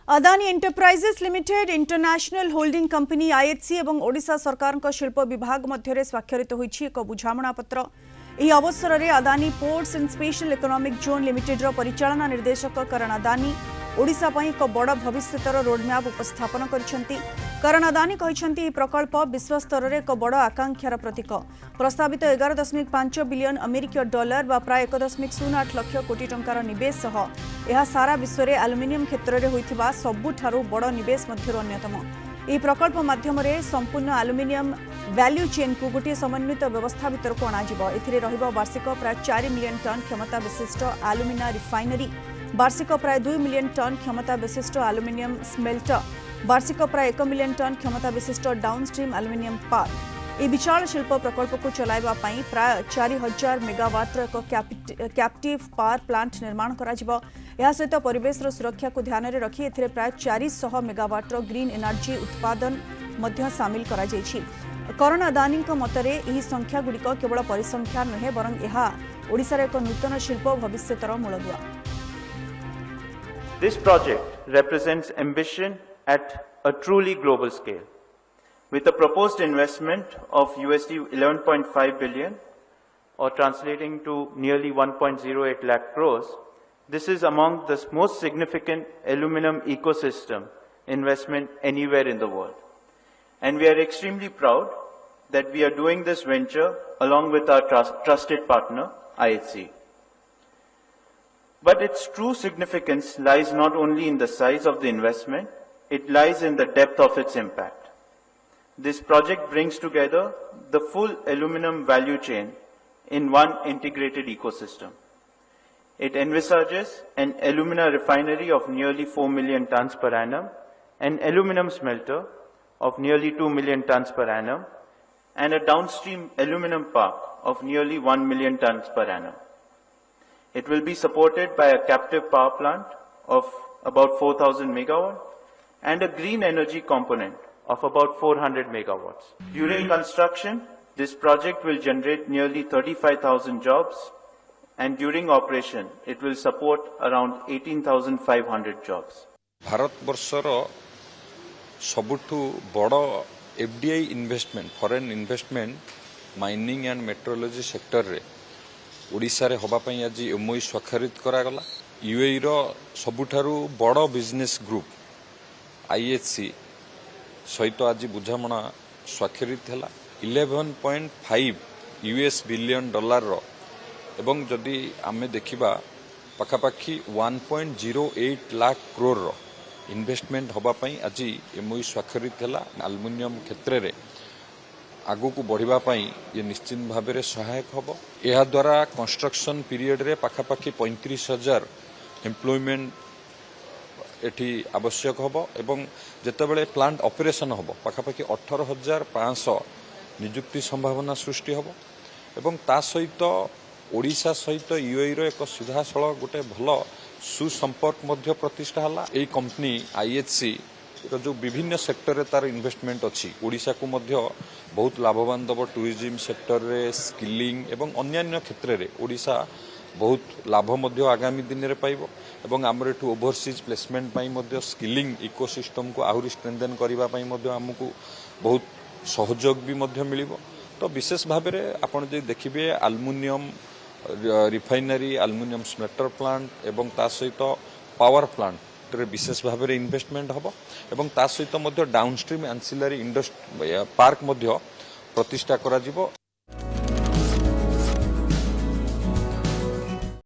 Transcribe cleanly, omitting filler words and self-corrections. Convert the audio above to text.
Adani enterprises limited international holding company IHC और ओडिशा सरकार शिल्प विभाग मध्य स्वाक्षरित होईछि एक बुझामणा पत्र। ଏହି ଅବସରରେ Adani ports and special economic zone limited परिचालना निर्देशक करण अदानी ओडिशा ପାଇଁ ଏକ ବଡ଼ ଭବିଷ୍ୟତର ରୋଡମ୍ୟାପ୍ ଉପସ୍ଥାପନ କରିଛନ୍ତି। करण अदानी କହିଛନ୍ତି ଏହି ପ୍ରକଳ୍ପ ବିଶ୍ୱ ସ୍ତରରେ ଏକ ବଡ଼ ଆକାଂକ୍ଷାର ପ୍ରତୀକ। ପ୍ରସ୍ତାବିତ 11.5 ବିଲିୟନ ଆମେରିକୀୟ ଡଲାର ବା ପ୍ରାୟ 1.08 ଲକ୍ଷ କୋଟି ଟଙ୍କାର ନିବେଶ ସହ ଏହା ସାରା ବିଶ୍ୱରେ ଆଲୁମିନିୟମ କ୍ଷେତ୍ରରେ ହୋଇଥିବା ସବୁଠାରୁ ବଡ଼ ନିବେଶ ମଧ୍ୟରୁ ଅନ୍ୟତମ। ଏହି ପ୍ରକଳ୍ପ ମାଧ୍ୟମରେ ସମ୍ପୂର୍ଣ୍ଣ ଆଲୁମିନିୟମ ଭ୍ୟାଲ୍ୟୁ ଚେନ୍କୁ ଗୋଟିଏ ସମନ୍ୱିତ ବ୍ୟବସ୍ଥା ଭିତରକୁ ଅଣାଯିବ। ଏଥିରେ ରହିବ ବାର୍ଷିକ ପ୍ରାୟ 4 ମିଲିୟନ ଟନ୍ କ୍ଷମତା ବିଶିଷ୍ଟ ଆଲୁମିନା ରିଫାଇନେରୀ, वार्षिक प्राय 2 मिलियन टन क्षमता विशिष्ट आलुमिनियम स्मेल्टर, वार्षिक प्राय 1 मिलियन टन क्षमता विशिष्ट डाउनस्ट्रीम आलुमिनियम पार्क। यह विशाल शिल्प प्रकल्प को चलाइबा पई प्राय 4000 मेगावाट एक कैप्टिव पावर प्लांट निर्माण करा जिवो। या सहित परिवेश सुरक्षा को ध्यान में रखी एथिरे प्राय 400 मेगावाट ग्रीन एनर्जी उत्पादन मध्य शामिल करा जायछि। करण अदानी मतरे यह संख्या गुड़िक केवल परिसंख्या नुहे बरं यह ओडिशार एक नूतन शिल्प भविष्यतर मूलदुआ। This project represents ambition at a truly global scale. With a proposed investment of USD 11.5 billion, or translating to nearly 1.08 lakh crores, this is among the most significant aluminum ecosystem investment anywhere in the world. And we are extremely proud that we are doing this venture along with our trusted partner, IHC. But its true significance lies not only in the size of the investment, it lies in the depth of its impact. This project brings together the full aluminum value chain in one integrated ecosystem. It envisages an alumina refinery of nearly 4 million tons per annum, an aluminum smelter of nearly 2 million tons per annum, and a downstream aluminum park of nearly 1 million tons per annum. It will be supported by a captive power plant of about 4,000 megawatts and a green energy component of about 400 megawatts. During construction, this project will generate nearly 35,000 jobs, and during operation, it will support around 18,500 jobs. Bharat वर्षर सबुठु बड़ FDI investment foreign investment mining and metrology sector रे ओडिशा रे होबा पई आज MOU स्वाक्षरित करागला। UAE रो सबुठारु बड़ business group IHC सहित आज बुझामणा स्वाक्षरित हैला 11.5 यूएस बिलियन डॉलर रो एवं जदि आमे देखिबा पाखापाखी 1.08 लाख करोड़ रो इन्वेस्टमेंट होबा पई आज एमओयू स्वाक्षरित हैला। एल्युमिनियम क्षेत्र रे आगु को बढ़िबा पई ये निश्चित भाव में सहायक होबो। यह द्वारा कंस्ट्रक्शन पीरियड रे पाखापाखी 35,000 एम्प्लॉयमेंट एठी आवश्यक होबो एवं जेतेबेले प्लांट ऑपरेशन होबो पाखापाखी 18,500 नियुक्ति संभावना सृष्टि होबो एवं ता सहित ओडिशा सहित यूएई रो एक सीधासळ गोटे भलो सुसंपर्क मध्य प्रतिष्ठा हला। एई कंपनी आईएचसी जो विभिन्न सेक्टर तार इन्वेस्टमेंट अच्छी ओडिशा को मध्य बहुत लाभवान दब। टूरिज्म सेक्टर रे स्किलिंग एवं अन्यान्य क्षेत्र रे ओडिशा बहुत लाभ मध्य आगामी दिन रे पाइबो एवं हमर एठु ओवरसीज प्लेसमेंट पई मध्य स्किलिंग इकोसिस्टम को आहुरी स्ट्रेंथन करिबा पई मध्य हमकु बहुत सहयोग भी मध्य मिलिबो। तो विशेष भाव में आपण जे देखिबे aluminium refinery aluminium smelter plant एवं ता सहित पावर प्लांट रे विशेष भाव में इन्वेस्टमेंट हबो एवं ता सहित मध्य डाउनस्ट्रीम एंसिलरी इंडस्ट्री पार्क मध्य प्रतिष्ठा करा जिवो।